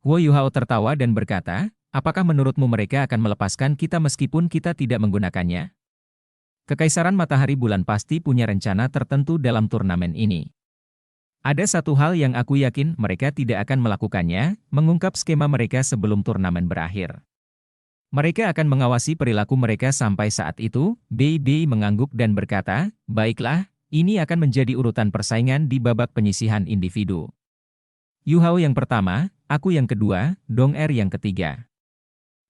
Huo Yuhao tertawa dan berkata, apakah menurutmu mereka akan melepaskan kita meskipun kita tidak menggunakannya? Kekaisaran Matahari Bulan pasti punya rencana tertentu dalam turnamen ini. Ada satu hal yang aku yakin mereka tidak akan melakukannya, mengungkap skema mereka sebelum turnamen berakhir. Mereka akan mengawasi perilaku mereka sampai saat itu. Bei Bei mengangguk dan berkata, baiklah, ini akan menjadi urutan persaingan di babak penyisihan individu. Yu Hao yang pertama, aku yang kedua, Dong Er yang ketiga.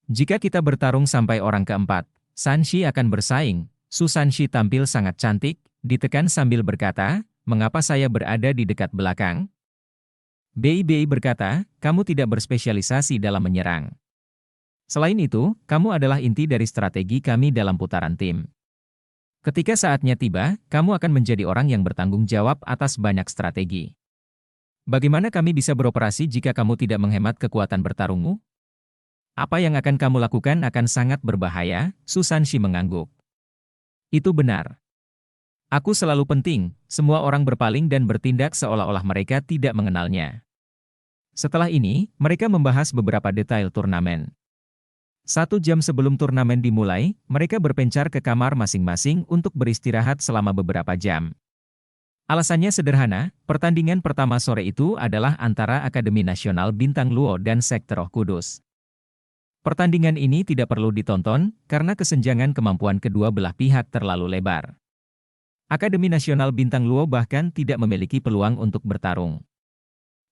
Jika kita bertarung sampai orang keempat, Sanshi akan bersaing. Su Sanshi tampil sangat cantik, ditekan sambil berkata, mengapa saya berada di dekat belakang? Bei Bei berkata, kamu tidak berspesialisasi dalam menyerang. Selain itu, kamu adalah inti dari strategi kami dalam putaran tim. Ketika saatnya tiba, kamu akan menjadi orang yang bertanggung jawab atas banyak strategi. Bagaimana kami bisa beroperasi jika kamu tidak menghemat kekuatan bertarungmu? Apa yang akan kamu lakukan akan sangat berbahaya, Su Sanshi mengangguk. Itu benar. Aku selalu penting, semua orang berpaling dan bertindak seolah-olah mereka tidak mengenalnya. Setelah ini, mereka membahas beberapa detail turnamen. 1 jam sebelum turnamen dimulai, mereka berpencar ke kamar masing-masing untuk beristirahat selama beberapa jam. Alasannya sederhana, pertandingan pertama sore itu adalah antara Akademi Nasional Bintang Luo dan Sekte Roh Kudus. Pertandingan ini tidak perlu ditonton, karena kesenjangan kemampuan kedua belah pihak terlalu lebar. Akademi Nasional Bintang Luo bahkan tidak memiliki peluang untuk bertarung.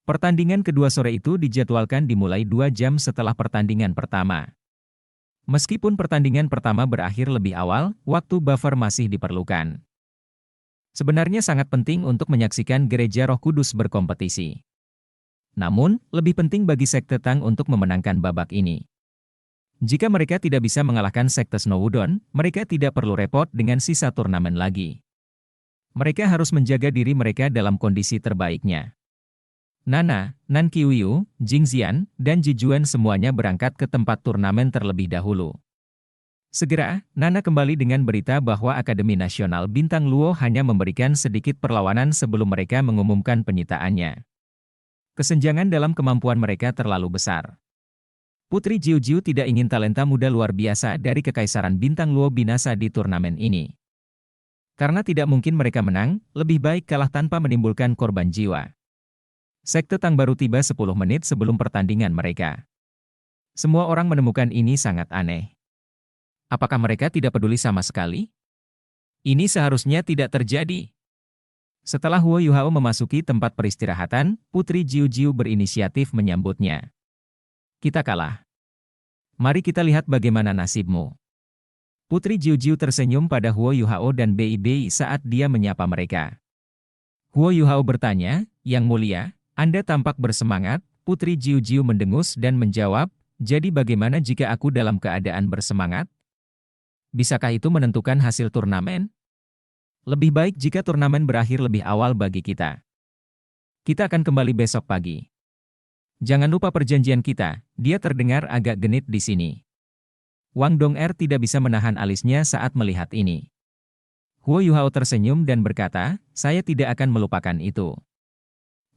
Pertandingan kedua sore itu dijadwalkan dimulai 2 jam setelah pertandingan pertama. Meskipun pertandingan pertama berakhir lebih awal, waktu buffer masih diperlukan. Sebenarnya sangat penting untuk menyaksikan Gereja Roh Kudus berkompetisi. Namun, lebih penting bagi Sekte Tang untuk memenangkan babak ini. Jika mereka tidak bisa mengalahkan Sekte Snow Wudon, mereka tidak perlu repot dengan sisa turnamen lagi. Mereka harus menjaga diri mereka dalam kondisi terbaiknya. Nana, Nan Qiuyu, Jing Xian, dan Ji Juan semuanya berangkat ke tempat turnamen terlebih dahulu. Segera, Nana kembali dengan berita bahwa Akademi Nasional Bintang Luo hanya memberikan sedikit perlawanan sebelum mereka mengumumkan penyitaannya. Kesenjangan dalam kemampuan mereka terlalu besar. Putri Jiu Jiu tidak ingin talenta muda luar biasa dari Kekaisaran Bintang Luo binasa di turnamen ini. Karena tidak mungkin mereka menang, lebih baik kalah tanpa menimbulkan korban jiwa. Sekte Tang baru tiba 10 menit sebelum pertandingan mereka. Semua orang menemukan ini sangat aneh. Apakah mereka tidak peduli sama sekali? Ini seharusnya tidak terjadi. Setelah Huo Yuhao memasuki tempat peristirahatan, Putri Jiu Jiu berinisiatif menyambutnya. Kita kalah. Mari kita lihat bagaimana nasibmu. Putri Jiu Jiu tersenyum pada Huo Yuhao dan Bei Bei saat dia menyapa mereka. Huo Yuhao bertanya, Yang Mulia, Anda tampak bersemangat. Putri Jiu Jiu mendengus dan menjawab, jadi bagaimana jika aku dalam keadaan bersemangat? Bisakah itu menentukan hasil turnamen? Lebih baik jika turnamen berakhir lebih awal bagi kita. Kita akan kembali besok pagi. Jangan lupa perjanjian kita, dia terdengar agak genit di sini. Wang Dong'er tidak bisa menahan alisnya saat melihat ini. Huo Yuhao tersenyum dan berkata, saya tidak akan melupakan itu.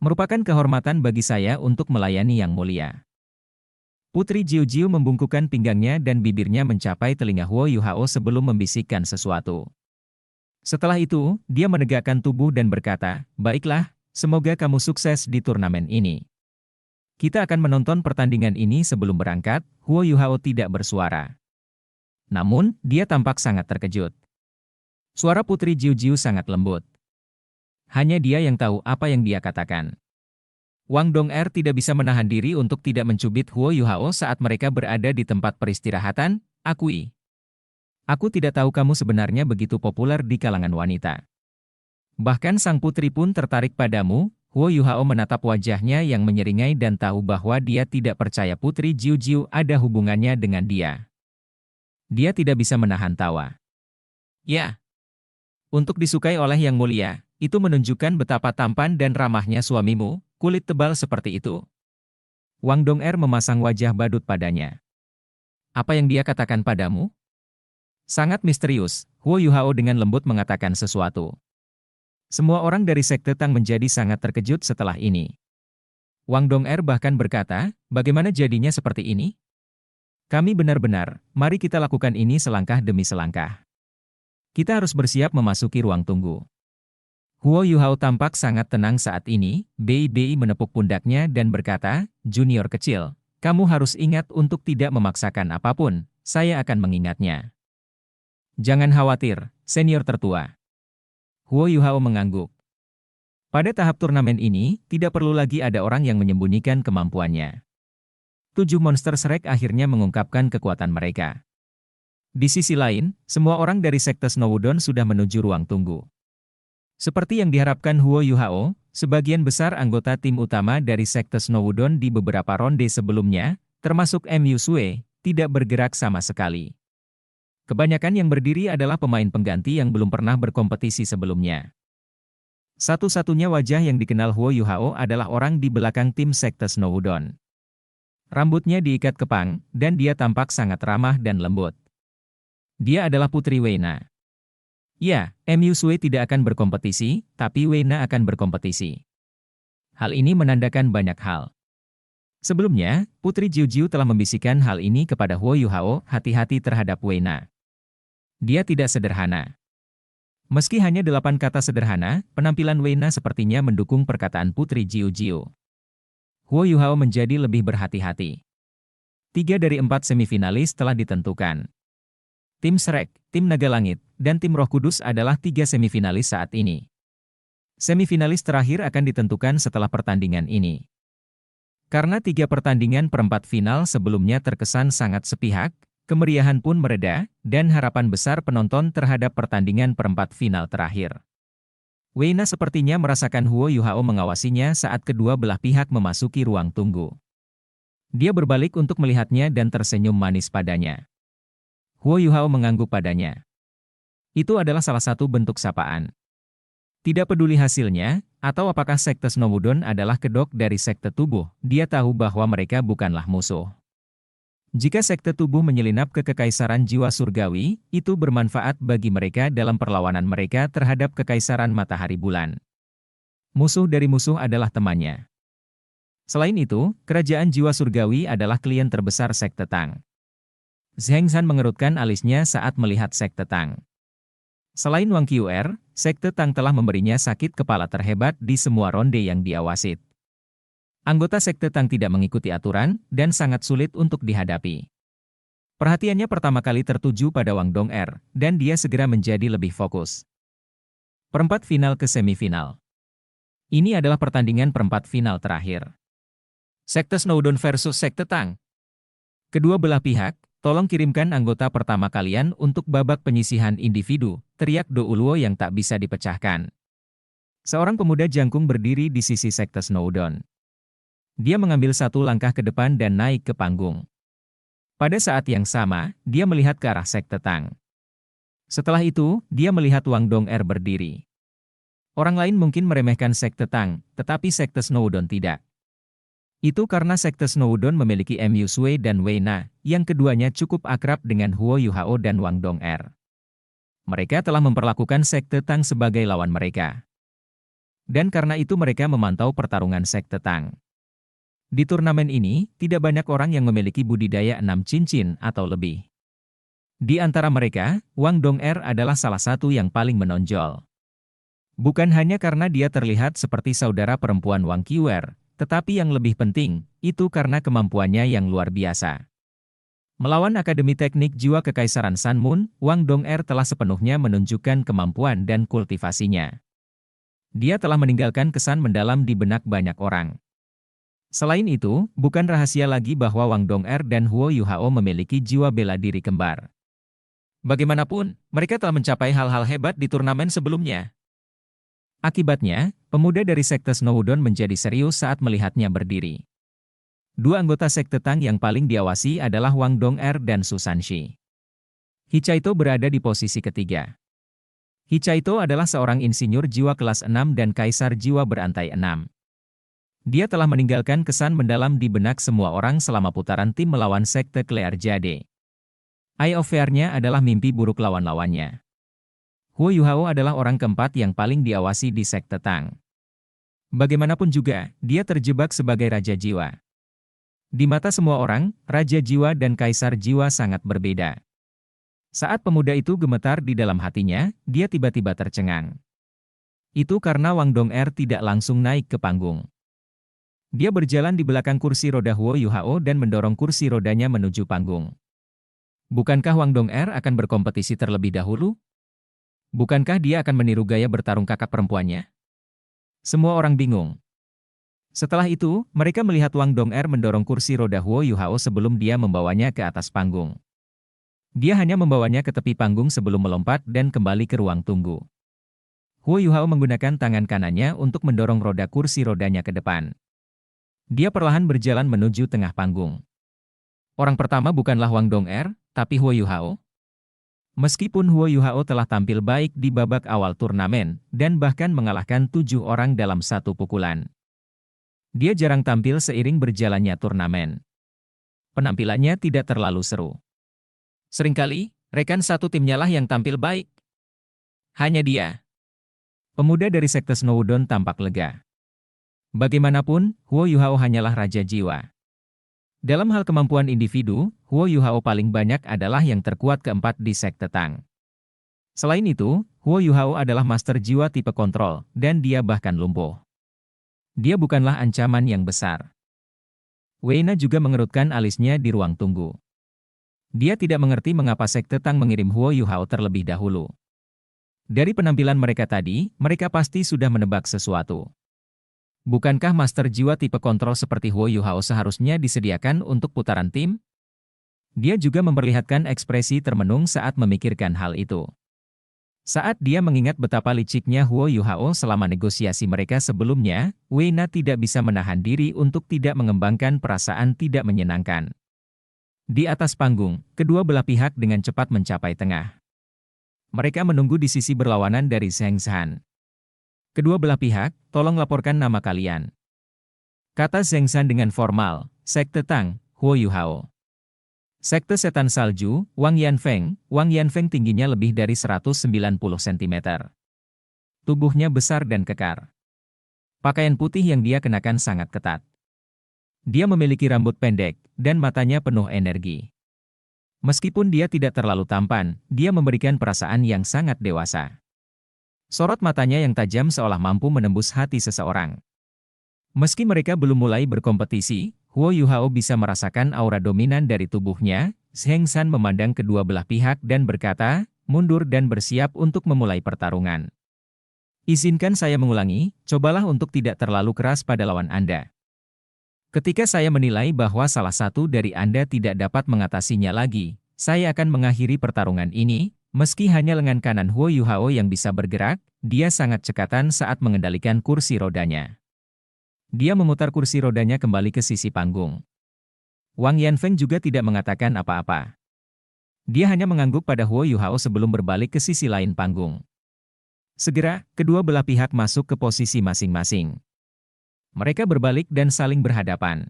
Merupakan kehormatan bagi saya untuk melayani Yang Mulia. Putri Jiu Jiu membungkukkan pinggangnya dan bibirnya mencapai telinga Huo Yuhao sebelum membisikkan sesuatu. Setelah itu, dia menegakkan tubuh dan berkata, baiklah, semoga kamu sukses di turnamen ini. Kita akan menonton pertandingan ini sebelum berangkat. Huo Yuhao tidak bersuara. Namun, dia tampak sangat terkejut. Suara Putri Jiu Jiu sangat lembut. Hanya dia yang tahu apa yang dia katakan. Wang Dong'er tidak bisa menahan diri untuk tidak mencubit Huo Yuhao saat mereka berada di tempat peristirahatan. Akui. Aku tidak tahu kamu sebenarnya begitu populer di kalangan wanita. Bahkan sang putri pun tertarik padamu. Huo Yuhao menatap wajahnya yang menyeringai dan tahu bahwa dia tidak percaya Putri Jiu Jiu ada hubungannya dengan dia. Dia tidak bisa menahan tawa. Ya. Untuk disukai oleh Yang Mulia, itu menunjukkan betapa tampan dan ramahnya suamimu, kulit tebal seperti itu. Wang Dong'er memasang wajah badut padanya. Apa yang dia katakan padamu? Sangat misterius, Huo Yuhao dengan lembut mengatakan sesuatu. Semua orang dari Sekte Tang menjadi sangat terkejut setelah ini. Wang Dong'er bahkan berkata, bagaimana jadinya seperti ini? Kami benar-benar, mari kita lakukan ini selangkah demi selangkah. Kita harus bersiap memasuki ruang tunggu. Huo Yuhao tampak sangat tenang saat ini, Bei menepuk pundaknya dan berkata, junior kecil, kamu harus ingat untuk tidak memaksakan apapun, saya akan mengingatnya. Jangan khawatir, senior tertua. Huo Yuhao mengangguk. Pada tahap turnamen ini, tidak perlu lagi ada orang yang menyembunyikan kemampuannya. 7 monster Shrek akhirnya mengungkapkan kekuatan mereka. Di sisi lain, semua orang dari Sekte Snowdon sudah menuju ruang tunggu. Seperti yang diharapkan Huo Yuhao, sebagian besar anggota tim utama dari Sekte Snowdon di beberapa ronde sebelumnya, termasuk Mu Sue, tidak bergerak sama sekali. Kebanyakan yang berdiri adalah pemain pengganti yang belum pernah berkompetisi sebelumnya. Satu-satunya wajah yang dikenal Huo Yuhao adalah orang di belakang tim Sekte Snowdon. Rambutnya diikat kepang, dan dia tampak sangat ramah dan lembut. Dia adalah Putri Weina. Ya, Mu Sue tidak akan berkompetisi, tapi Weina akan berkompetisi. Hal ini menandakan banyak hal. Sebelumnya, Putri Jiu telah membisikkan hal ini kepada Huo Yuhao, hati-hati terhadap Weina. Dia tidak sederhana. Meski hanya 8 kata sederhana, penampilan Weina sepertinya mendukung perkataan Putri Jiu. Huo Yuhao menjadi lebih berhati-hati. 3 dari 4 semifinalis telah ditentukan. Tim Shrek, Tim Naga Langit, dan Tim Roh Kudus adalah 3 semifinalis saat ini. Semifinalis terakhir akan ditentukan setelah pertandingan ini. Karena 3 pertandingan perempat final sebelumnya terkesan sangat sepihak, kemeriahan pun mereda, dan harapan besar penonton terhadap pertandingan perempat final terakhir. Weina sepertinya merasakan Huo Yuhao mengawasinya saat kedua belah pihak memasuki ruang tunggu. Dia berbalik untuk melihatnya dan tersenyum manis padanya. Huo Yuhao mengangguk padanya. Itu adalah salah satu bentuk sapaan. Tidak peduli hasilnya, atau apakah Sekte Snowdon adalah kedok dari Sekte Tubuh, dia tahu bahwa mereka bukanlah musuh. Jika Sekte Tubuh menyelinap ke Kekaisaran Jiwa Surgawi, itu bermanfaat bagi mereka dalam perlawanan mereka terhadap Kekaisaran Matahari Bulan. Musuh dari musuh adalah temannya. Selain itu, Kerajaan Jiwa Surgawi adalah klien terbesar Sekte Tang. Zheng San mengerutkan alisnya saat melihat Sekte Tang. Selain Wang Qr, Sekte Tang telah memberinya sakit kepala terhebat di semua ronde yang diawasi. Anggota Sekte Tang tidak mengikuti aturan, dan sangat sulit untuk dihadapi. Perhatiannya pertama kali tertuju pada Wang Dong'er, dan dia segera menjadi lebih fokus. Perempat final ke semifinal. Ini adalah pertandingan perempat final terakhir. Sekte Snowdon versus Sekte Tang. Kedua belah pihak, tolong kirimkan anggota pertama kalian untuk babak penyisihan individu, teriak Do Uluo yang tak bisa dipecahkan. Seorang pemuda jangkung berdiri di sisi Sekte Snowdon. Dia mengambil satu langkah ke depan dan naik ke panggung. Pada saat yang sama, dia melihat ke arah Sekte Tang. Setelah itu, dia melihat Wang Dong'er berdiri. Orang lain mungkin meremehkan Sekte Tang, tetapi Sekte Snowdon tidak. Itu karena Sekte Snowdon memiliki Mu Sue dan Weina, yang keduanya cukup akrab dengan Huo Yuhao dan Wang Dong'er. Mereka telah memperlakukan Sekte Tang sebagai lawan mereka. Dan karena itu mereka memantau pertarungan Sekte Tang. Di turnamen ini, tidak banyak orang yang memiliki budidaya 6 cincin atau lebih. Di antara mereka, Wang Dong'er adalah salah satu yang paling menonjol. Bukan hanya karena dia terlihat seperti saudara perempuan Wang Qr, tetapi yang lebih penting, itu karena kemampuannya yang luar biasa. Melawan Akademi Teknik Jiwa Kekaisaran Sun Moon, Wang Dong'er telah sepenuhnya menunjukkan kemampuan dan kultivasinya. Dia telah meninggalkan kesan mendalam di benak banyak orang. Selain itu, bukan rahasia lagi bahwa Wang Dong'er dan Huo Yuhao memiliki jiwa bela diri kembar. Bagaimanapun, mereka telah mencapai hal-hal hebat di turnamen sebelumnya. Akibatnya, pemuda dari Sekte Snowdon menjadi serius saat melihatnya berdiri. Dua anggota Sekte Tang yang paling diawasi adalah Wang Dong'er dan Su Sanshi. Hichaito berada di posisi ketiga. Hichaito adalah seorang insinyur jiwa kelas 6 dan kaisar jiwa berantai 6. Dia telah meninggalkan kesan mendalam di benak semua orang selama putaran tim melawan Sekte Clear Jade. Eye of Fear-nya adalah mimpi buruk lawan-lawannya. Huo Yuhao adalah orang keempat yang paling diawasi di Sekte Tang. Bagaimanapun juga, dia terjebak sebagai Raja Jiwa. Di mata semua orang, Raja Jiwa dan Kaisar Jiwa sangat berbeda. Saat pemuda itu gemetar di dalam hatinya, dia tiba-tiba tercengang. Itu karena Wang Dong'er tidak langsung naik ke panggung. Dia berjalan di belakang kursi roda Huo Yuhao dan mendorong kursi rodanya menuju panggung. Bukankah Wang Dong'er akan berkompetisi terlebih dahulu? Bukankah dia akan meniru gaya bertarung kakak perempuannya? Semua orang bingung. Setelah itu, mereka melihat Wang Dong'er mendorong kursi roda Huo Yuhao sebelum dia membawanya ke atas panggung. Dia hanya membawanya ke tepi panggung sebelum melompat dan kembali ke ruang tunggu. Huo Yuhao menggunakan tangan kanannya untuk mendorong roda kursi rodanya ke depan. Dia perlahan berjalan menuju tengah panggung. Orang pertama bukanlah Wang Dong'er, tapi Huo Yuhao. Meskipun Huo Yuhao telah tampil baik di babak awal turnamen, dan bahkan mengalahkan 7 orang dalam satu pukulan. Dia jarang tampil seiring berjalannya turnamen. Penampilannya tidak terlalu seru. Seringkali, rekan satu timnya lah yang tampil baik. Hanya dia. Pemuda dari sekte Snowdon tampak lega. Bagaimanapun, Huo Yuhao hanyalah Raja Jiwa. Dalam hal kemampuan individu, Huo Yuhao paling banyak adalah yang terkuat keempat di sekte Tang. Selain itu, Huo Yuhao adalah Master Jiwa tipe kontrol, dan dia bahkan lumpuh. Dia bukanlah ancaman yang besar. Weina juga mengerutkan alisnya di ruang tunggu. Dia tidak mengerti mengapa sekte Tang mengirim Huo Yuhao terlebih dahulu. Dari penampilan mereka tadi, mereka pasti sudah menebak sesuatu. Bukankah Master Jiwa tipe kontrol seperti Huo Yuhao seharusnya disediakan untuk putaran tim? Dia juga memperlihatkan ekspresi termenung saat memikirkan hal itu. Saat dia mengingat betapa liciknya Huo Yuhao selama negosiasi mereka sebelumnya, Weina tidak bisa menahan diri untuk tidak mengembangkan perasaan tidak menyenangkan. Di atas panggung, kedua belah pihak dengan cepat mencapai tengah. Mereka menunggu di sisi berlawanan dari Zheng Zhan. Kedua belah pihak, tolong laporkan nama kalian. Kata Zheng Zhan dengan formal, Sekte Tang, Huo Yuhao. Sekte Setan Salju, Wang Yanfeng. Wang Yanfeng tingginya lebih dari 190 cm. Tubuhnya besar dan kekar. Pakaian putih yang dia kenakan sangat ketat. Dia memiliki rambut pendek, dan matanya penuh energi. Meskipun dia tidak terlalu tampan, dia memberikan perasaan yang sangat dewasa. Sorot matanya yang tajam seolah mampu menembus hati seseorang. Meski mereka belum mulai berkompetisi, Huo Yuhao bisa merasakan aura dominan dari tubuhnya. Zheng Zhan memandang kedua belah pihak dan berkata, mundur dan bersiap untuk memulai pertarungan. Izinkan saya mengulangi, cobalah untuk tidak terlalu keras pada lawan Anda. Ketika saya menilai bahwa salah satu dari Anda tidak dapat mengatasinya lagi, saya akan mengakhiri pertarungan ini. Meski hanya lengan kanan Huo Yuhao yang bisa bergerak, dia sangat cekatan saat mengendalikan kursi rodanya. Dia memutar kursi rodanya kembali ke sisi panggung. Wang Yanfeng juga tidak mengatakan apa-apa. Dia hanya mengangguk pada Huo Yuhao sebelum berbalik ke sisi lain panggung. Segera, kedua belah pihak masuk ke posisi masing-masing. Mereka berbalik dan saling berhadapan.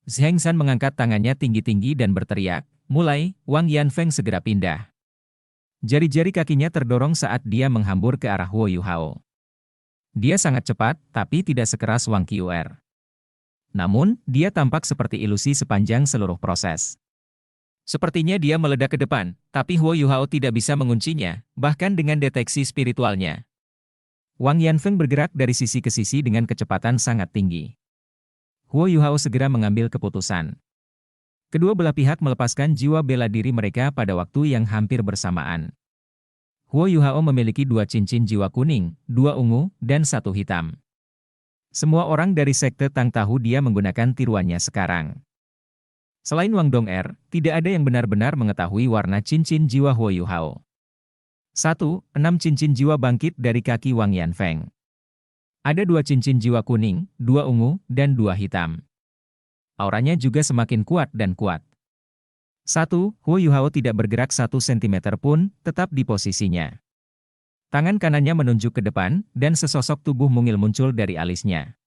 Zheng Zhan mengangkat tangannya tinggi-tinggi dan berteriak, mulai. Wang Yanfeng segera pindah. Jari-jari kakinya terdorong saat dia menghambur ke arah Huo Yuhao. Dia sangat cepat, tapi tidak sekeras Wang Qiuer. Namun, dia tampak seperti ilusi sepanjang seluruh proses. Sepertinya dia meledak ke depan, tapi Huo Yuhao tidak bisa menguncinya, bahkan dengan deteksi spiritualnya. Wang Yanfeng bergerak dari sisi ke sisi dengan kecepatan sangat tinggi. Huo Yuhao segera mengambil keputusan. Kedua belah pihak melepaskan jiwa bela diri mereka pada waktu yang hampir bersamaan. Huo Yuhao memiliki 2 cincin jiwa kuning, 2 ungu, dan 1 hitam. Semua orang dari sekte Tang tahu dia menggunakan tiruannya sekarang. Selain Wang Dong'er, tidak ada yang benar-benar mengetahui warna cincin jiwa Huo Yuhao. 1. 6 cincin jiwa bangkit dari kaki Wang Yanfeng. Ada 2 cincin jiwa kuning, 2 ungu, dan 2 hitam. Auranya juga semakin kuat dan kuat. 1. Huo Yuhao tidak bergerak 1 cm pun, tetap di posisinya. Tangan kanannya menunjuk ke depan, dan sesosok tubuh mungil muncul dari alisnya.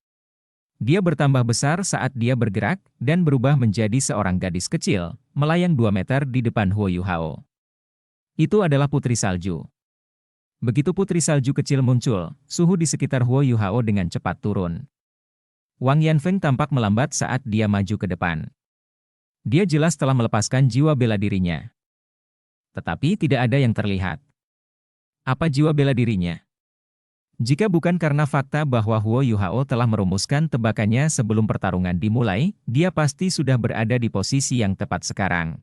Dia bertambah besar saat dia bergerak, dan berubah menjadi seorang gadis kecil, melayang 2 meter di depan Huo Yuhao. Itu adalah Putri Salju. Begitu putri salju kecil muncul, suhu di sekitar Huo Yuhao dengan cepat turun. Wang Yanfeng tampak melambat saat dia maju ke depan. Dia jelas telah melepaskan jiwa bela dirinya. Tetapi tidak ada yang terlihat. Apa jiwa bela dirinya? Jika bukan karena fakta bahwa Huo Yuhao telah merumuskan tebakannya sebelum pertarungan dimulai, dia pasti sudah berada di posisi yang tepat sekarang.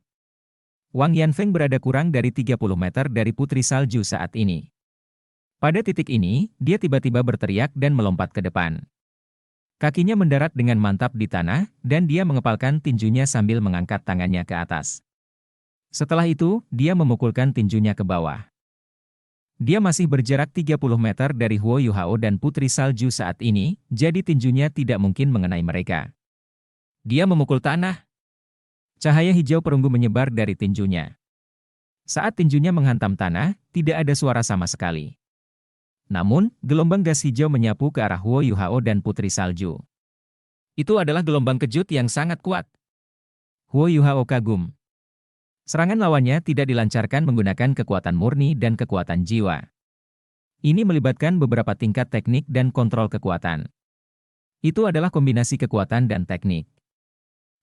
Wang Yanfeng berada kurang dari 30 meter dari putri salju saat ini. Pada titik ini, dia tiba-tiba berteriak dan melompat ke depan. Kakinya mendarat dengan mantap di tanah, dan dia mengepalkan tinjunya sambil mengangkat tangannya ke atas. Setelah itu, dia memukulkan tinjunya ke bawah. Dia masih berjarak 30 meter dari Huo Yuhao dan putri salju saat ini, jadi tinjunya tidak mungkin mengenai mereka. Dia memukul tanah. Cahaya hijau perunggu menyebar dari tinjunya. Saat tinjunya menghantam tanah, tidak ada suara sama sekali. Namun, gelombang gas hijau menyapu ke arah Huo Yuhao dan putri salju. Itu adalah gelombang kejut yang sangat kuat. Huo Yuhao kagum. Serangan lawannya tidak dilancarkan menggunakan kekuatan murni dan kekuatan jiwa. Ini melibatkan beberapa tingkat teknik dan kontrol kekuatan. Itu adalah kombinasi kekuatan dan teknik.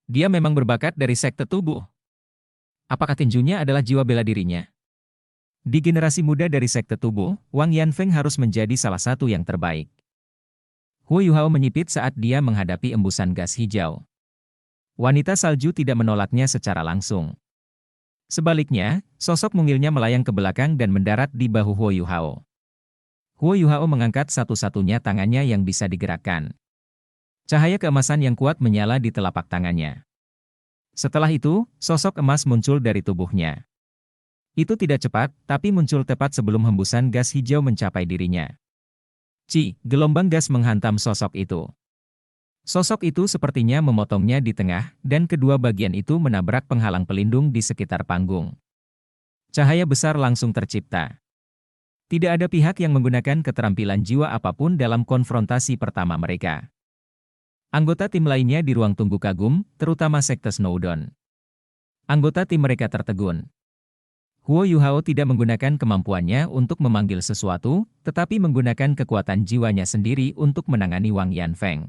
Dia memang berbakat dari sekte tubuh. Apakah tinjunya adalah jiwa bela dirinya? Di generasi muda dari sekte tubuh, Wang Yanfeng harus menjadi salah satu yang terbaik. Huo Yuhao menyipit saat dia menghadapi embusan gas hijau. Wanita salju tidak menolaknya secara langsung. Sebaliknya, sosok mungilnya melayang ke belakang dan mendarat di bahu Huo Yuhao. Huo Yuhao mengangkat satu-satunya tangannya yang bisa digerakkan. Cahaya keemasan yang kuat menyala di telapak tangannya. Setelah itu, sosok emas muncul dari tubuhnya. Itu tidak cepat, tapi muncul tepat sebelum hembusan gas hijau mencapai dirinya. Gelombang gas menghantam sosok itu. Sosok itu sepertinya memotongnya di tengah, dan kedua bagian itu menabrak penghalang pelindung di sekitar panggung. Cahaya besar langsung tercipta. Tidak ada pihak yang menggunakan keterampilan jiwa apapun dalam konfrontasi pertama mereka. Anggota tim lainnya di ruang tunggu kagum, terutama sekte Snowdon. Anggota tim mereka tertegun. Huo Yuhao tidak menggunakan kemampuannya untuk memanggil sesuatu, tetapi menggunakan kekuatan jiwanya sendiri untuk menangani Wang Yanfeng.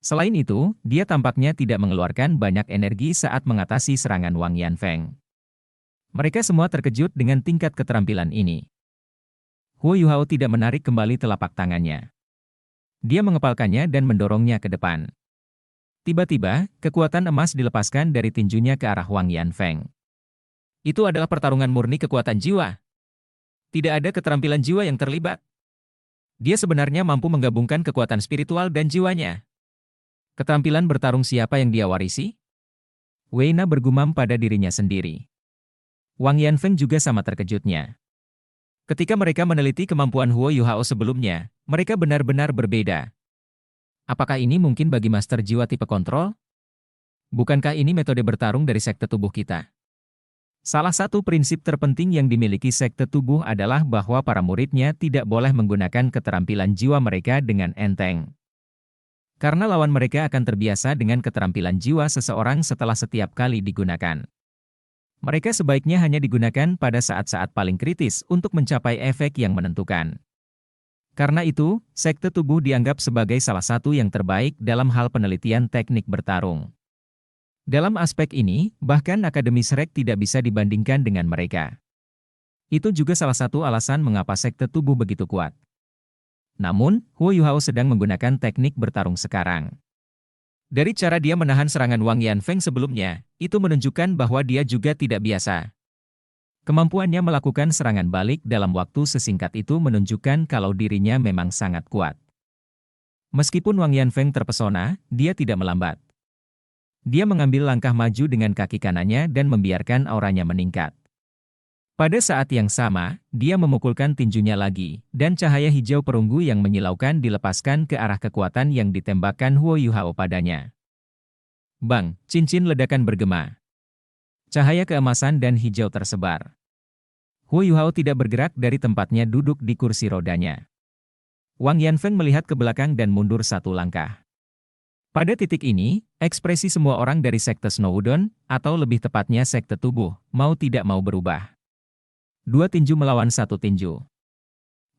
Selain itu, dia tampaknya tidak mengeluarkan banyak energi saat mengatasi serangan Wang Yanfeng. Mereka semua terkejut dengan tingkat keterampilan ini. Huo Yuhao tidak menarik kembali telapak tangannya. Dia mengepalkannya dan mendorongnya ke depan. Tiba-tiba, kekuatan emas dilepaskan dari tinjunya ke arah Wang Yanfeng. Itu adalah pertarungan murni kekuatan jiwa. Tidak ada keterampilan jiwa yang terlibat. Dia sebenarnya mampu menggabungkan kekuatan spiritual dan jiwanya. Keterampilan bertarung siapa yang dia warisi? Weina bergumam pada dirinya sendiri. Wang Yanfeng juga sama terkejutnya. Ketika mereka meneliti kemampuan Huo Yuhao sebelumnya, mereka benar-benar berbeda. Apakah ini mungkin bagi master jiwa tipe kontrol? Bukankah ini metode bertarung dari sekte tubuh kita? Salah satu prinsip terpenting yang dimiliki sekte tubuh adalah bahwa para muridnya tidak boleh menggunakan keterampilan jiwa mereka dengan enteng. Karena lawan mereka akan terbiasa dengan keterampilan jiwa seseorang setelah setiap kali digunakan. Mereka sebaiknya hanya digunakan pada saat-saat paling kritis untuk mencapai efek yang menentukan. Karena itu, sekte tubuh dianggap sebagai salah satu yang terbaik dalam hal penelitian teknik bertarung. Dalam aspek ini, bahkan Akademi Shrek tidak bisa dibandingkan dengan mereka. Itu juga salah satu alasan mengapa sekte tubuh begitu kuat. Namun, Huo Yuhao sedang menggunakan teknik bertarung sekarang. Dari cara dia menahan serangan Wang Yanfeng sebelumnya, itu menunjukkan bahwa dia juga tidak biasa. Kemampuannya melakukan serangan balik dalam waktu sesingkat itu menunjukkan kalau dirinya memang sangat kuat. Meskipun Wang Yanfeng terpesona, dia tidak melambat. Dia mengambil langkah maju dengan kaki kanannya dan membiarkan auranya meningkat. Pada saat yang sama, dia memukulkan tinjunya lagi, dan cahaya hijau perunggu yang menyilaukan dilepaskan ke arah kekuatan yang ditembakkan Huo Yuhao padanya. Bang, cincin ledakan bergema. Cahaya keemasan dan hijau tersebar. Huo Yuhao tidak bergerak dari tempatnya duduk di kursi rodanya. Wang Yanfeng melihat ke belakang dan mundur satu langkah. Pada titik ini, ekspresi semua orang dari sekte Snowdon, atau lebih tepatnya sekte tubuh, mau tidak mau berubah. Dua tinju melawan satu tinju.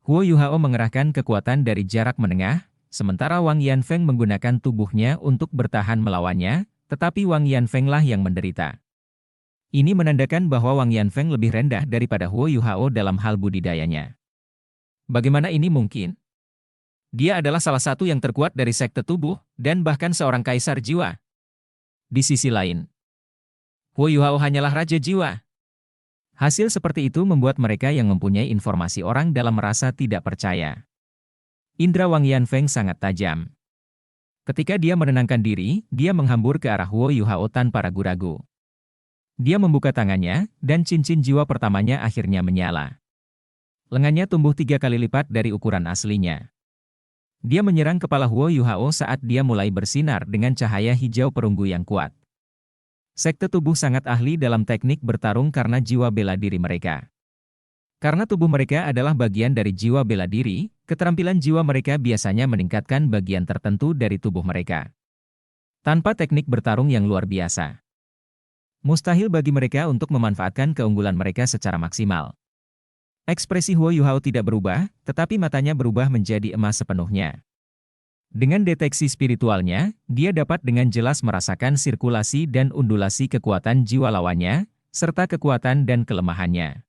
Huo Yuhao mengerahkan kekuatan dari jarak menengah, sementara Wang Yanfeng menggunakan tubuhnya untuk bertahan melawannya, tetapi Wang Yanfeng lah yang menderita. Ini menandakan bahwa Wang Yanfeng lebih rendah daripada Huo Yuhao dalam hal budidayanya. Bagaimana ini mungkin? Dia adalah salah satu yang terkuat dari sekte tubuh, dan bahkan seorang kaisar jiwa. Di sisi lain, Huo Yuhao hanyalah raja jiwa. Hasil seperti itu membuat mereka yang mempunyai informasi orang dalam merasa tidak percaya. Indra Wang Yanfeng sangat tajam. Ketika dia menenangkan diri, dia menghambur ke arah Huo Yuhao tanpa ragu-ragu. Dia membuka tangannya, dan cincin jiwa pertamanya akhirnya menyala. Lengannya tumbuh 3 kali lipat dari ukuran aslinya. Dia menyerang kepala Huo Yuhao saat dia mulai bersinar dengan cahaya hijau perunggu yang kuat. Sekte tubuh sangat ahli dalam teknik bertarung karena jiwa bela diri mereka. Karena tubuh mereka adalah bagian dari jiwa bela diri, keterampilan jiwa mereka biasanya meningkatkan bagian tertentu dari tubuh mereka. Tanpa teknik bertarung yang luar biasa, mustahil bagi mereka untuk memanfaatkan keunggulan mereka secara maksimal. Ekspresi Huo Yuhao tidak berubah, tetapi matanya berubah menjadi emas sepenuhnya. Dengan deteksi spiritualnya, dia dapat dengan jelas merasakan sirkulasi dan undulasi kekuatan jiwa lawannya, serta kekuatan dan kelemahannya.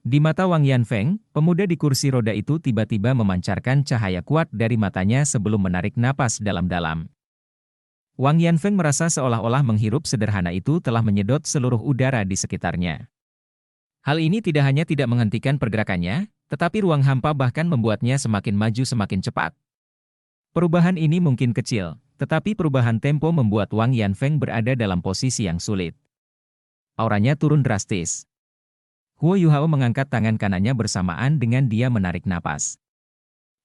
Di mata Wang Yanfeng, pemuda di kursi roda itu tiba-tiba memancarkan cahaya kuat dari matanya sebelum menarik napas dalam-dalam. Wang Yanfeng merasa seolah-olah menghirup sederhana itu telah menyedot seluruh udara di sekitarnya. Hal ini tidak hanya tidak menghentikan pergerakannya, tetapi ruang hampa bahkan membuatnya semakin maju semakin cepat. Perubahan ini mungkin kecil, tetapi perubahan tempo membuat Wang Yanfeng berada dalam posisi yang sulit. Auranya turun drastis. Huo Yuhao mengangkat tangan kanannya bersamaan dengan dia menarik napas.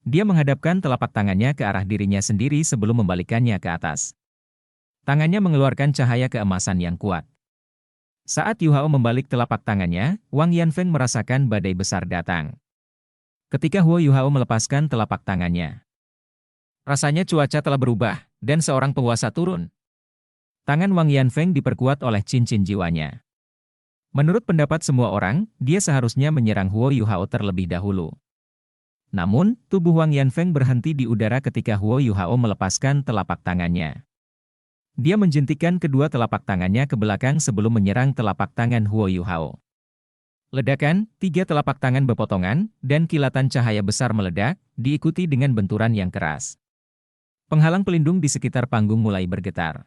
Dia menghadapkan telapak tangannya ke arah dirinya sendiri sebelum membalikkannya ke atas. Tangannya mengeluarkan cahaya keemasan yang kuat. Saat Yuhao membalik telapak tangannya, Wang Yanfeng merasakan badai besar datang. Ketika Huo Yuhao melepaskan telapak tangannya, rasanya cuaca telah berubah, dan seorang penguasa turun. Tangan Wang Yanfeng diperkuat oleh cincin jiwanya. Menurut pendapat semua orang, dia seharusnya menyerang Huo Yuhao terlebih dahulu. Namun, tubuh Wang Yanfeng berhenti di udara ketika Huo Yuhao melepaskan telapak tangannya. Dia menjentikkan kedua telapak tangannya ke belakang sebelum menyerang telapak tangan Huo Yuhao. Ledakan, 3 telapak tangan berpotongan, dan kilatan cahaya besar meledak, diikuti dengan benturan yang keras. Penghalang pelindung di sekitar panggung mulai bergetar.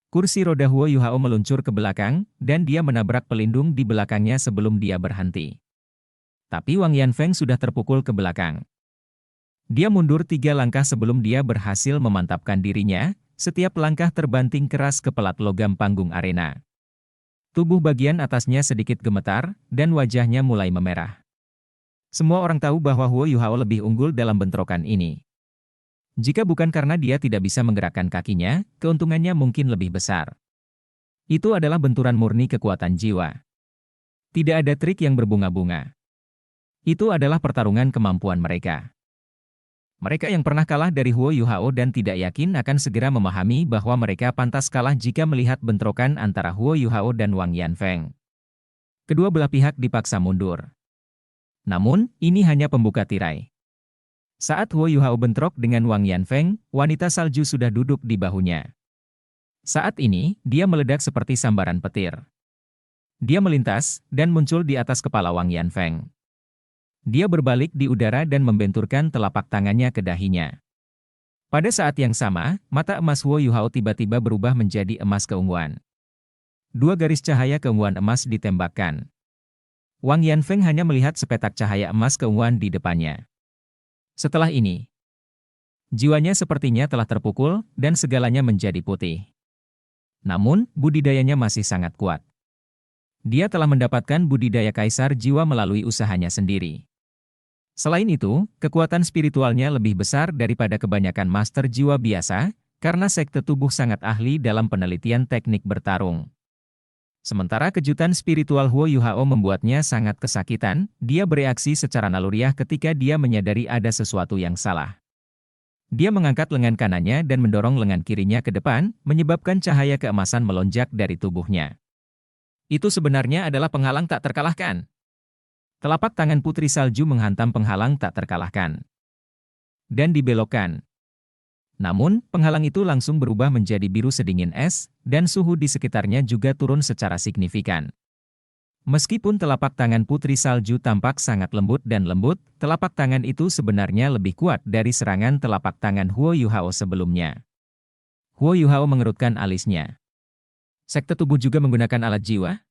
Kursi roda Huo Yuhao meluncur ke belakang, dan dia menabrak pelindung di belakangnya sebelum dia berhenti. Tapi Wang Yanfeng sudah terpukul ke belakang. Dia mundur 3 langkah sebelum dia berhasil memantapkan dirinya, setiap langkah terbanting keras ke pelat logam panggung arena. Tubuh bagian atasnya sedikit gemetar, dan wajahnya mulai memerah. Semua orang tahu bahwa Huo Yuhao lebih unggul dalam bentrokan ini. Jika bukan karena dia tidak bisa menggerakkan kakinya, keuntungannya mungkin lebih besar. Itu adalah benturan murni kekuatan jiwa. Tidak ada trik yang berbunga-bunga. Itu adalah pertarungan kemampuan mereka. Mereka yang pernah kalah dari Huo Yuhao dan tidak yakin akan segera memahami bahwa mereka pantas kalah jika melihat bentrokan antara Huo Yuhao dan Wang Yanfeng. Kedua belah pihak dipaksa mundur. Namun, ini hanya pembuka tirai. Saat Huo Yuhao bentrok dengan Wang Yanfeng, wanita salju sudah duduk di bahunya. Saat ini, dia meledak seperti sambaran petir. Dia melintas, dan muncul di atas kepala Wang Yanfeng. Dia berbalik di udara dan membenturkan telapak tangannya ke dahinya. Pada saat yang sama, mata emas Huo Yuhao tiba-tiba berubah menjadi emas keunguan. 2 garis cahaya keunguan emas ditembakkan. Wang Yanfeng hanya melihat sepetak cahaya emas keunguan di depannya. Setelah ini, jiwanya sepertinya telah terpukul, dan segalanya menjadi putih. Namun, budidayanya masih sangat kuat. Dia telah mendapatkan budidaya kaisar jiwa melalui usahanya sendiri. Selain itu, kekuatan spiritualnya lebih besar daripada kebanyakan master jiwa biasa, karena sekte tubuh sangat ahli dalam penelitian teknik bertarung. Sementara kejutan spiritual Huo Yuhao membuatnya sangat kesakitan, dia bereaksi secara naluriah ketika dia menyadari ada sesuatu yang salah. Dia mengangkat lengan kanannya dan mendorong lengan kirinya ke depan, menyebabkan cahaya keemasan melonjak dari tubuhnya. Itu sebenarnya adalah penghalang tak terkalahkan. Telapak tangan Putri Salju menghantam penghalang tak terkalahkan. Dan dibelokkan. Namun, penghalang itu langsung berubah menjadi biru sedingin es, dan suhu di sekitarnya juga turun secara signifikan. Meskipun telapak tangan Putri Salju tampak sangat lembut dan lembut, telapak tangan itu sebenarnya lebih kuat dari serangan telapak tangan Huo Yuhao sebelumnya. Huo Yuhao mengerutkan alisnya. Sekte tubuh juga menggunakan alat jiwa?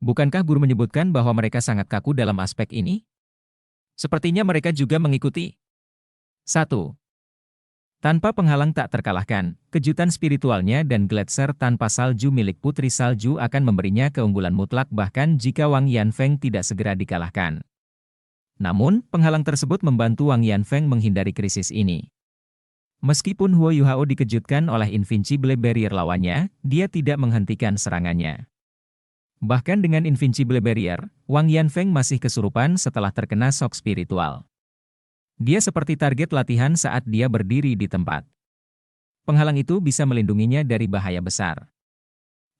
Bukankah guru menyebutkan bahwa mereka sangat kaku dalam aspek ini? Sepertinya mereka juga mengikuti. 1. Tanpa penghalang tak terkalahkan, kejutan spiritualnya dan gletser tanpa salju milik Putri Salju akan memberinya keunggulan mutlak bahkan jika Wang Yanfeng tidak segera dikalahkan. Namun, penghalang tersebut membantu Wang Yanfeng menghindari krisis ini. Meskipun Huo Yuhao dikejutkan oleh Invincible Barrier lawannya, dia tidak menghentikan serangannya. Bahkan dengan Invincible Barrier, Wang Yanfeng masih kesurupan setelah terkena shock spiritual. Dia seperti target latihan saat dia berdiri di tempat. Penghalang itu bisa melindunginya dari bahaya besar.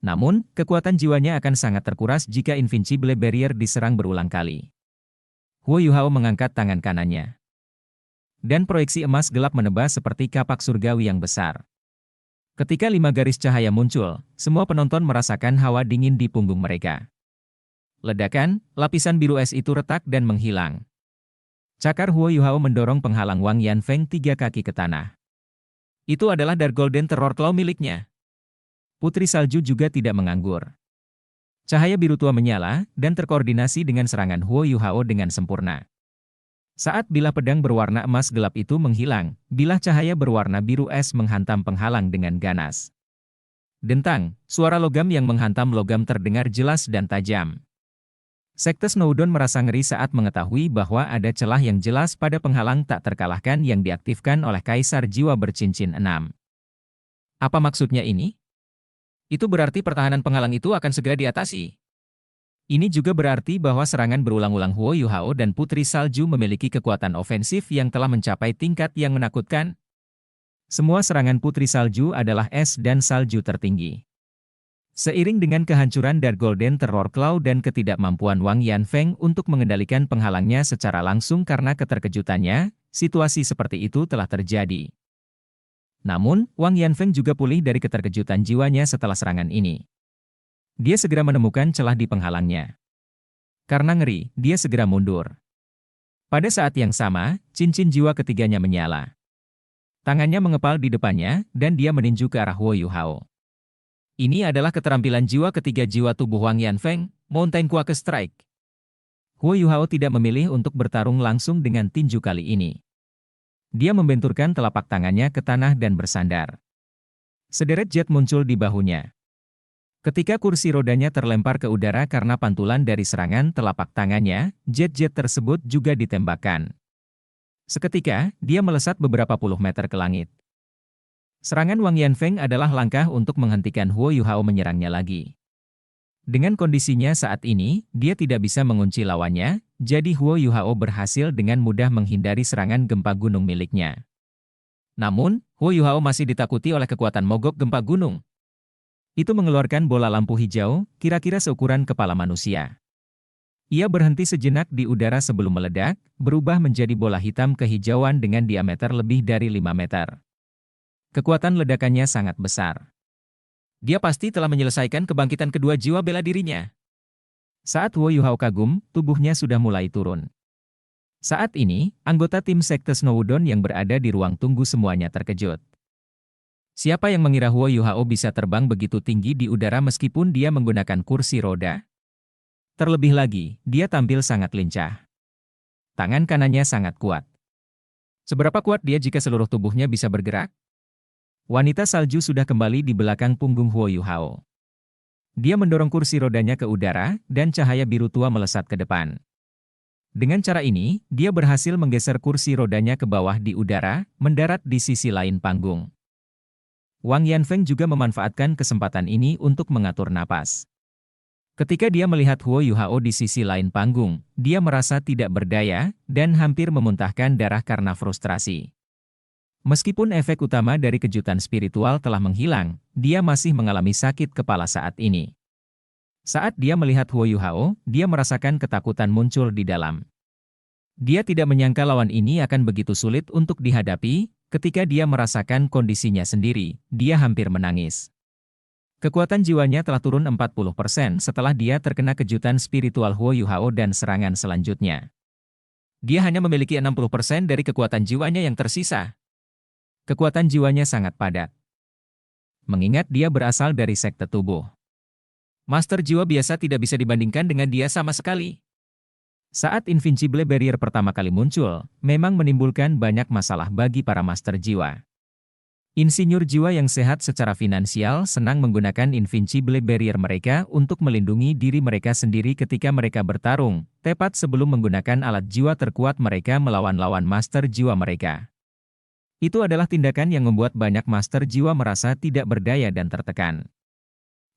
Namun, kekuatan jiwanya akan sangat terkuras jika Invincible Barrier diserang berulang kali. Huo Yuhao mengangkat tangan kanannya. Dan proyeksi emas gelap menebas seperti kapak surgawi yang besar. Ketika 5 garis cahaya muncul, semua penonton merasakan hawa dingin di punggung mereka. Ledakan, lapisan biru es itu retak dan menghilang. Cakar Huo Yuhao mendorong penghalang Wang Yanfeng 3 kaki ke tanah. Itu adalah Dark Golden Terror Claw miliknya. Putri Salju juga tidak menganggur. Cahaya biru tua menyala, dan terkoordinasi dengan serangan Huo Yuhao dengan sempurna. Saat bilah pedang berwarna emas gelap itu menghilang, bilah cahaya berwarna biru es menghantam penghalang dengan ganas. Dentang, suara logam yang menghantam logam terdengar jelas dan tajam. Sekte Snowdon merasa ngeri saat mengetahui bahwa ada celah yang jelas pada penghalang tak terkalahkan yang diaktifkan oleh Kaisar Jiwa Bercincin 6. Apa maksudnya ini? Itu berarti pertahanan penghalang itu akan segera diatasi. Ini juga berarti bahwa serangan berulang-ulang Huo Yuhao dan Putri Salju memiliki kekuatan ofensif yang telah mencapai tingkat yang menakutkan. Semua serangan Putri Salju adalah es dan salju tertinggi. Seiring dengan kehancuran Dark Golden Terror Claw dan ketidakmampuan Wang Yanfeng untuk mengendalikan penghalangnya secara langsung karena keterkejutannya, situasi seperti itu telah terjadi. Namun, Wang Yanfeng juga pulih dari keterkejutan jiwanya setelah serangan ini. Dia segera menemukan celah di penghalangnya. Karena ngeri, dia segera mundur. Pada saat yang sama, cincin jiwa ketiganya menyala. Tangannya mengepal di depannya, dan dia meninju ke arah Huo Yuhao. Ini adalah keterampilan jiwa ketiga jiwa tubuh Wang Yanfeng, Mountain Quake Strike. Huo Yuhao tidak memilih untuk bertarung langsung dengan tinju kali ini. Dia membenturkan telapak tangannya ke tanah dan bersandar. Sederet jet muncul di bahunya. Ketika kursi rodanya terlempar ke udara karena pantulan dari serangan telapak tangannya, jet-jet tersebut juga ditembakkan. Seketika, dia melesat beberapa puluh meter ke langit. Serangan Wang Yanfeng adalah langkah untuk menghentikan Huo Yuhao menyerangnya lagi. Dengan kondisinya saat ini, dia tidak bisa mengunci lawannya, jadi Huo Yuhao berhasil dengan mudah menghindari serangan gempa gunung miliknya. Namun, Huo Yuhao masih ditakuti oleh kekuatan mogok gempa gunung. Itu mengeluarkan bola lampu hijau, kira-kira seukuran kepala manusia. Ia berhenti sejenak di udara sebelum meledak, berubah menjadi bola hitam kehijauan dengan diameter lebih dari 5 meter. Kekuatan ledakannya sangat besar. Dia pasti telah menyelesaikan kebangkitan kedua jiwa bela dirinya. Saat Huo Yuhao kagum, tubuhnya sudah mulai turun. Saat ini, anggota tim Sekte Snowdon yang berada di ruang tunggu semuanya terkejut. Siapa yang mengira Huo Yuhao bisa terbang begitu tinggi di udara meskipun dia menggunakan kursi roda? Terlebih lagi, dia tampil sangat lincah. Tangan kanannya sangat kuat. Seberapa kuat dia jika seluruh tubuhnya bisa bergerak? Wanita salju sudah kembali di belakang punggung Huo Yuhao. Dia mendorong kursi rodanya ke udara, dan cahaya biru tua melesat ke depan. Dengan cara ini, dia berhasil menggeser kursi rodanya ke bawah di udara, mendarat di sisi lain panggung. Wang Yanfeng juga memanfaatkan kesempatan ini untuk mengatur napas. Ketika dia melihat Huo Yuhao di sisi lain panggung, dia merasa tidak berdaya, dan hampir memuntahkan darah karena frustrasi. Meskipun efek utama dari kejutan spiritual telah menghilang, dia masih mengalami sakit kepala saat ini. Saat dia melihat Huo Yuhao, dia merasakan ketakutan muncul di dalam. Dia tidak menyangka lawan ini akan begitu sulit untuk dihadapi. Ketika dia merasakan kondisinya sendiri, dia hampir menangis. Kekuatan jiwanya telah turun 40% setelah dia terkena kejutan spiritual Huo Yuhao dan serangan selanjutnya. Dia hanya memiliki 60% dari kekuatan jiwanya yang tersisa. Kekuatan jiwanya sangat padat. Mengingat dia berasal dari sekte tubuh. Master jiwa biasa tidak bisa dibandingkan dengan dia sama sekali. Saat Invincible Barrier pertama kali muncul, memang menimbulkan banyak masalah bagi para master jiwa. Insinyur jiwa yang sehat secara finansial senang menggunakan Invincible Barrier mereka untuk melindungi diri mereka sendiri ketika mereka bertarung, tepat sebelum menggunakan alat jiwa terkuat mereka melawan lawan master jiwa mereka. Itu adalah tindakan yang membuat banyak master jiwa merasa tidak berdaya dan tertekan.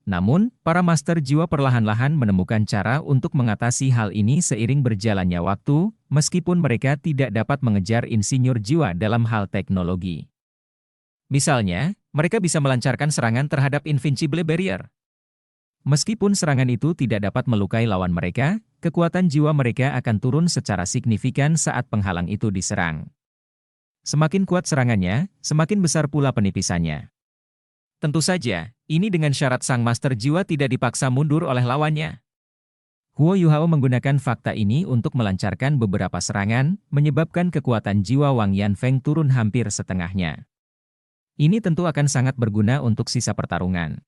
Namun, para master jiwa perlahan-lahan menemukan cara untuk mengatasi hal ini seiring berjalannya waktu, meskipun mereka tidak dapat mengejar insinyur jiwa dalam hal teknologi. Misalnya, mereka bisa melancarkan serangan terhadap Invincible Barrier. Meskipun serangan itu tidak dapat melukai lawan mereka, kekuatan jiwa mereka akan turun secara signifikan saat penghalang itu diserang. Semakin kuat serangannya, semakin besar pula penipisannya. Tentu saja, ini dengan syarat sang master jiwa tidak dipaksa mundur oleh lawannya. Huo Yuhao menggunakan fakta ini untuk melancarkan beberapa serangan, menyebabkan kekuatan jiwa Wang Yanfeng turun hampir setengahnya. Ini tentu akan sangat berguna untuk sisa pertarungan.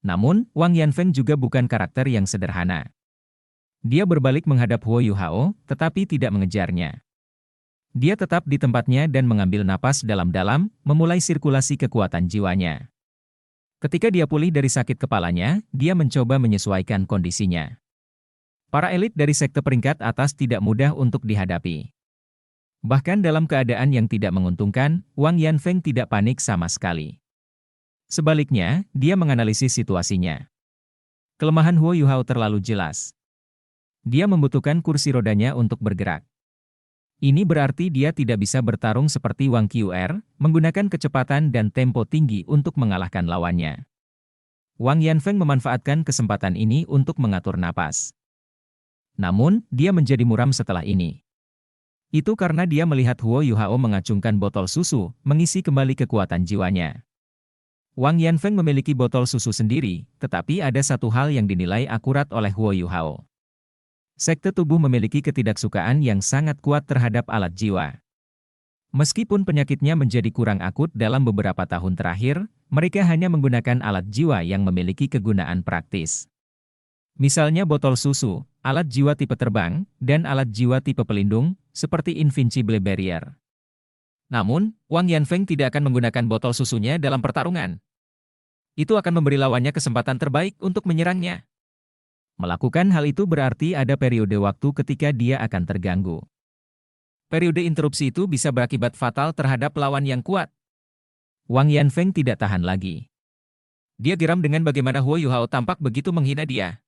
Namun, Wang Yanfeng juga bukan karakter yang sederhana. Dia berbalik menghadap Huo Yuhao, tetapi tidak mengejarnya. Dia tetap di tempatnya dan mengambil napas dalam-dalam, memulai sirkulasi kekuatan jiwanya. Ketika dia pulih dari sakit kepalanya, dia mencoba menyesuaikan kondisinya. Para elit dari sekte peringkat atas tidak mudah untuk dihadapi. Bahkan dalam keadaan yang tidak menguntungkan, Wang Yanfeng tidak panik sama sekali. Sebaliknya, dia menganalisis situasinya. Kelemahan Huo Yuhao terlalu jelas. Dia membutuhkan kursi rodanya untuk bergerak. Ini berarti dia tidak bisa bertarung seperti Wang Qr, menggunakan kecepatan dan tempo tinggi untuk mengalahkan lawannya. Wang Yanfeng memanfaatkan kesempatan ini untuk mengatur napas. Namun, dia menjadi muram setelah ini. Itu karena dia melihat Huo Yuhao mengacungkan botol susu, mengisi kembali kekuatan jiwanya. Wang Yanfeng memiliki botol susu sendiri, tetapi ada satu hal yang dinilai akurat oleh Huo Yuhao. Sekte tubuh memiliki ketidaksukaan yang sangat kuat terhadap alat jiwa. Meskipun penyakitnya menjadi kurang akut dalam beberapa tahun terakhir, mereka hanya menggunakan alat jiwa yang memiliki kegunaan praktis. Misalnya botol susu, alat jiwa tipe terbang, dan alat jiwa tipe pelindung, seperti Invincible Barrier. Namun, Wang Yanfeng tidak akan menggunakan botol susunya dalam pertarungan. Itu akan memberi lawannya kesempatan terbaik untuk menyerangnya. Melakukan hal itu berarti ada periode waktu ketika dia akan terganggu. Periode interupsi itu bisa berakibat fatal terhadap lawan yang kuat. Wang Yanfeng tidak tahan lagi. Dia geram dengan bagaimana Huo Yuhao tampak begitu menghina dia.